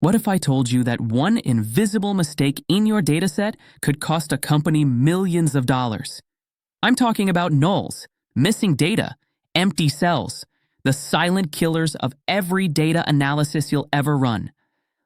What if I told you that one invisible mistake in your dataset could cost a company millions of dollars? I'm talking about nulls, missing data, empty cells, the silent killers of every data analysis you'll ever run.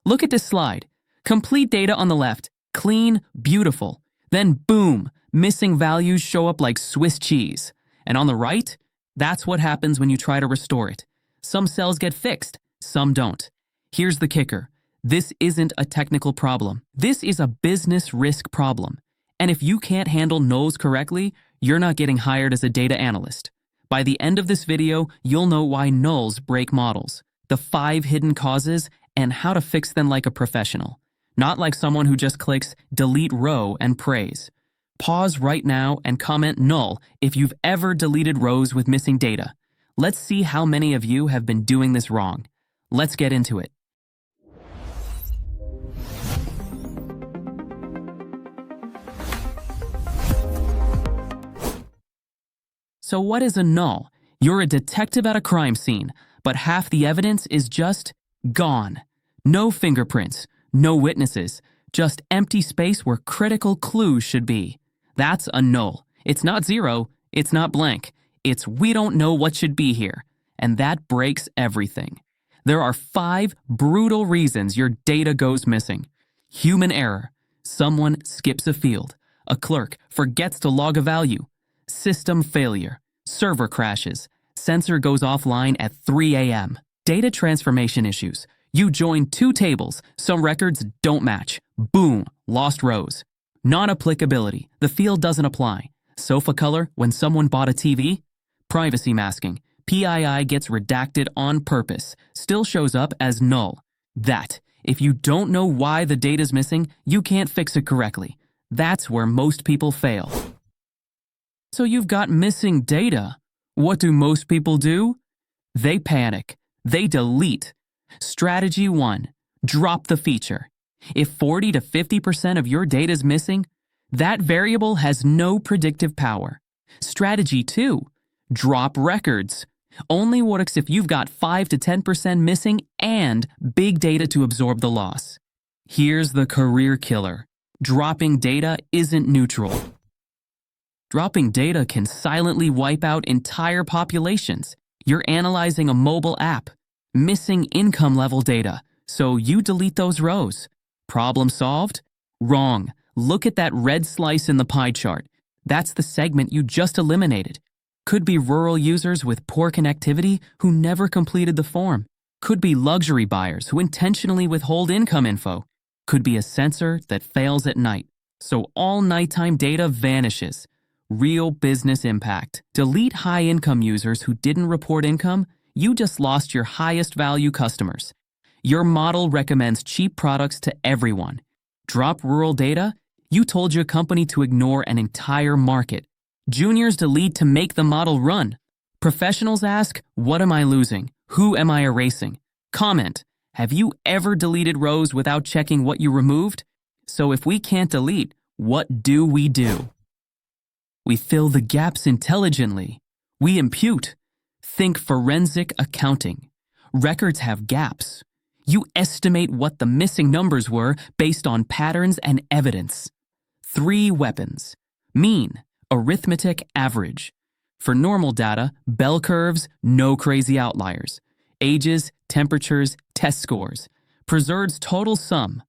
Look at this slide. Complete data on the left, clean, beautiful. Then boom, missing values show up like Swiss cheese. And on the right, that's what happens when you try to restore it. Some cells get fixed, some don't. Here's the kicker. This isn't a technical problem. This is a business risk problem. And if you can't handle nulls correctly, you're not getting hired as a data analyst. By the end of this video, you'll know why nulls break models, the 5 hidden causes, and how to fix them like a professional. Not like someone who just clicks delete row and prays. Pause right now and comment null if you've ever deleted rows with missing data. Let's see how many of you have been doing this wrong. Let's get into it. So what is a null? You're a detective at a crime scene, but half the evidence is just gone. No fingerprints, no witnesses, just empty space where critical clues should be. That's a null. It's not zero, it's not blank. It's we don't know what should be here. And that breaks everything. There are 5 brutal reasons your data goes missing. Human error. Someone skips a field. A clerk forgets to log a value. System failure. Server crashes. Sensor goes offline at 3 a.m. Data transformation issues. You join 2 tables. Some records don't match. Boom, lost rows. Non-applicability. The field doesn't apply. Sofa color when someone bought a TV. Privacy masking. PII gets redacted on purpose. Still shows up as null. That. If you don't know why the data's missing, you can't fix it correctly. That's where most people fail. So you've got missing data. What do most people do? They panic. They delete. Strategy 1. Drop the feature. If 40 to 50% of your data is missing, that variable has no predictive power. Strategy 2. Drop records. Only works if you've got 5 to 10% missing and big data to absorb the loss. Here's the career killer. Dropping data isn't neutral. Dropping data can silently wipe out entire populations. You're analyzing a mobile app, missing income level data, so you delete those rows. Problem solved? Wrong. Look at that red slice in the pie chart. That's the segment you just eliminated. Could be rural users with poor connectivity who never completed the form. Could be luxury buyers who intentionally withhold income info. Could be a sensor that fails at night. So all nighttime data vanishes. Real business impact. Delete high-income users who didn't report income. You just lost your highest value customers. Your model recommends cheap products to everyone. Drop rural data. You told your company to ignore an entire market. Juniors delete to make the model run. Professionals ask, what am I losing? Who am I erasing? Comment, have you ever deleted rows without checking what you removed? So if we can't delete, what do? We fill the gaps intelligently. We impute. Think forensic accounting. Records have gaps. You estimate what the missing numbers were based on patterns and evidence. 3 weapons. Mean, arithmetic, average. For normal data, bell curves, no crazy outliers. Ages, temperatures, test scores. Preserves total sum.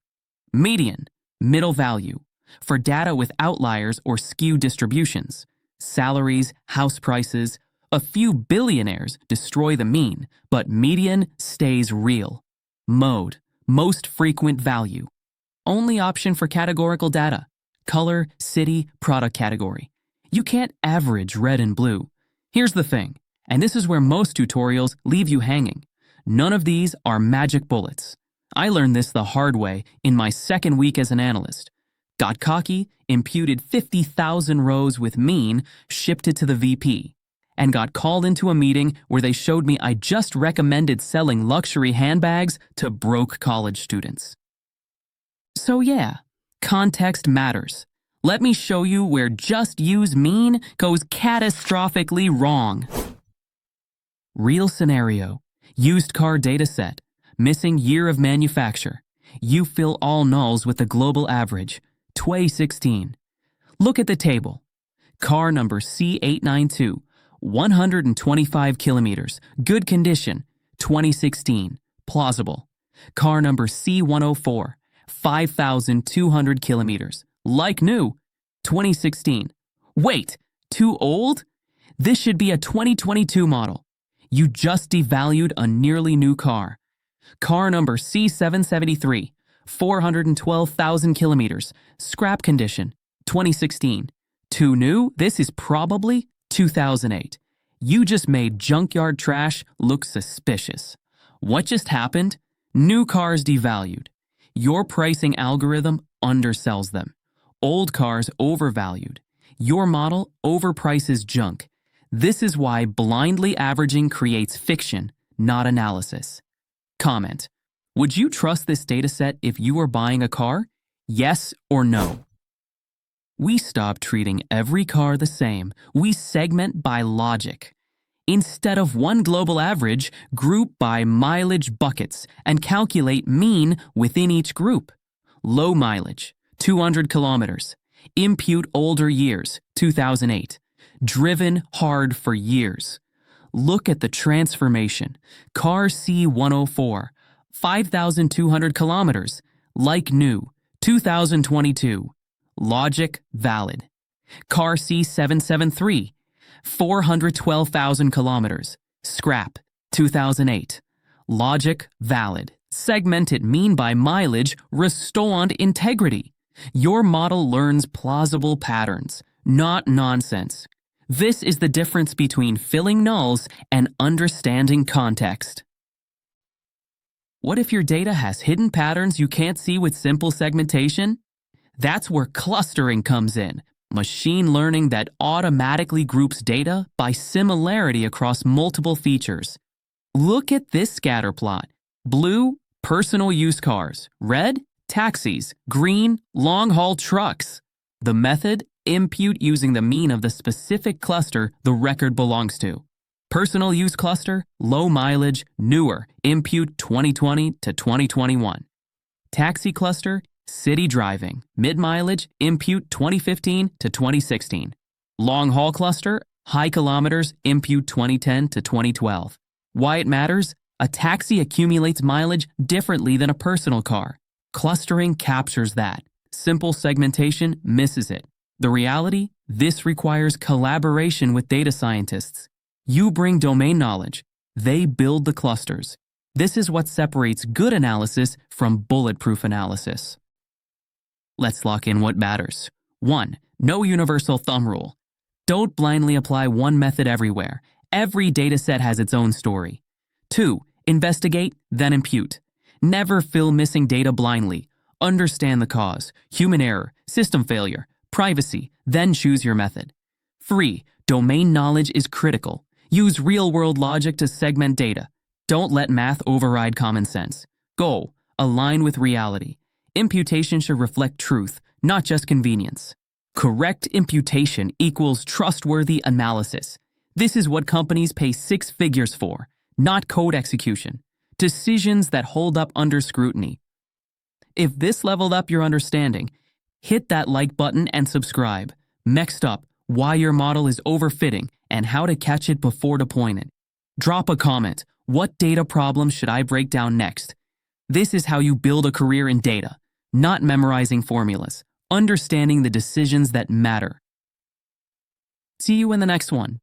Median, middle value. For data with outliers or skewed distributions. Salaries, house prices. A few billionaires destroy the mean, but median stays real. Mode, most frequent value. Only option for categorical data. Color, city, product category. You can't average red and blue. Here's the thing, and this is where most tutorials leave you hanging. None of these are magic bullets. I learned this the hard way in my 2nd week as an analyst. Got cocky, imputed 50,000 rows with mean, shipped it to the VP, and got called into a meeting where they showed me I just recommended selling luxury handbags to broke college students. So yeah, context matters. Let me show you where just use mean goes catastrophically wrong. Real scenario. Used car dataset. Missing year of manufacture. You fill all nulls with the global average, 2016. Look at the table. Car number C892, 125 kilometers, good condition, 2016, plausible. Car number C104, 5,200 kilometers, like new, 2016. Wait, too old? This should be a 2022 model. You just devalued a nearly new car. Car number C773, 412,000 kilometers, scrap condition, 2016. Too new? This is probably 2008. You just made junkyard trash look suspicious. What just happened? New cars devalued. Your pricing algorithm undersells them. Old cars overvalued. Your model overprices junk. This is why blindly averaging creates fiction, not analysis. Comment. Would you trust this dataset if you were buying a car? Yes or no? We stop treating every car the same. We segment by logic. Instead of one global average, group by mileage buckets and calculate mean within each group. Low mileage, 200 kilometers. Impute older years, 2008. Driven hard for years. Look at the transformation. Car C104, 5,200 kilometers. Like new, 2022. Logic valid. Car C773, 412,000 kilometers. Scrap, 2008. Logic valid. Segmented mean by mileage, restored integrity. Your model learns plausible patterns, not nonsense. This is the difference between filling nulls and understanding context. What if your data has hidden patterns you can't see with simple segmentation? That's where clustering comes in, machine learning that automatically groups data by similarity across multiple features. Look at this scatter plot. Blue, personal use cars. Red, taxis. Green, long-haul trucks. The method, impute using the mean of the specific cluster the record belongs to. Personal use cluster, low mileage, newer, impute 2020 to 2021. Taxi cluster, city driving, mid-mileage, impute 2015 to 2016. Long-haul cluster, high kilometers, impute 2010 to 2012. Why it matters? A taxi accumulates mileage differently than a personal car. Clustering captures that. Simple segmentation misses it. The reality? This requires collaboration with data scientists. You bring domain knowledge. They build the clusters. This is what separates good analysis from bulletproof analysis. Let's lock in what matters. 1. No universal thumb rule. Don't blindly apply one method everywhere. Every dataset has its own story. 2. Investigate, then impute. Never fill missing data blindly. Understand the cause, human error, system failure, privacy, then choose your method. 3. Domain knowledge is critical. Use real-world logic to segment data. Don't let math override common sense. Goal: align with reality. Imputation should reflect truth, not just convenience. Correct imputation equals trustworthy analysis. This is what companies pay 6 figures for, not code execution. Decisions that hold up under scrutiny. If this leveled up your understanding, hit that like button and subscribe. Next up, why your model is overfitting and how to catch it before deploying it. Drop a comment. What data problem should I break down next? This is how you build a career in data, not memorizing formulas, understanding the decisions that matter. See you in the next one.